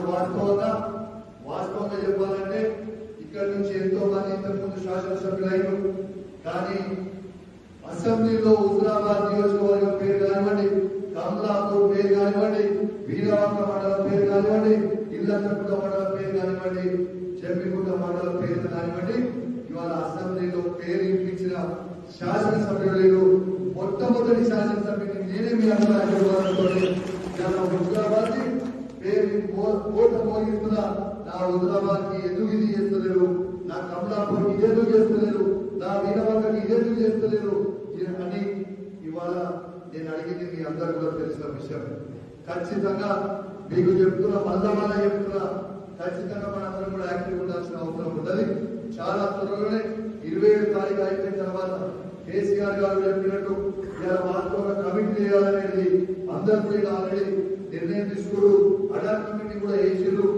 వాస్తవంగా చెప్పాలంటే ఇక్కడ నుంచి ఎంతో మంది ఇంతకుముందు శాసనసభ్యులైన కానీ అసెంబ్లీలో హుజురాబాద్ నియోజకవర్గం పేరు కానివ్వండి, కమలాపూర్ పేరు కానివ్వండి, వీరవంక మండలం పేరు కానివ్వండి, ఇల్లంతకుంట మండలం పేరు కానివ్వండి, చెమ్మికుంట మండలం పేరు కానివ్వండి, ఇవాళ అసెంబ్లీలో పేరు ఇప్పించిన శాసనసభ్యులు లేరు. మొట్టమొదటి శాసనసభ్యుని నేనే మీ హుజురాబాద్ పేరు కోట మోగిస్తున్నా. నా హుజురాబాద్ కి ఎందుకు ఇది చేస్తలేరు, నా కమలాపూర్ కి ఇదెందుకు చేస్తలేరు, నా వీరవంకకి ఇదెందుకు చేస్తలేరు అని ఇవాళ నేను అడిగింది మీ అందరూ కూడా తెలిసిన విషయం. ఖచ్చితంగా మీకు చెప్తున్నా, మళ్ళా చెప్తున్నా, ఖచ్చితంగా మనందరం కూడా యాక్టివ్ ఉండాల్సిన అవసరం ఉంటుంది. చాలా త్వరలోనే 27 తారీఖు అయిపోయిన తర్వాత కేసీఆర్ గారు చెప్పినట్టు ఇలా వాస్తవంగా కమిటీ చేయాలనేది అందరూ కూడా ఆల్రెడీ నిర్ణయం తీసుకున్నారు. అడా కమిటీ కూడా వేసారు.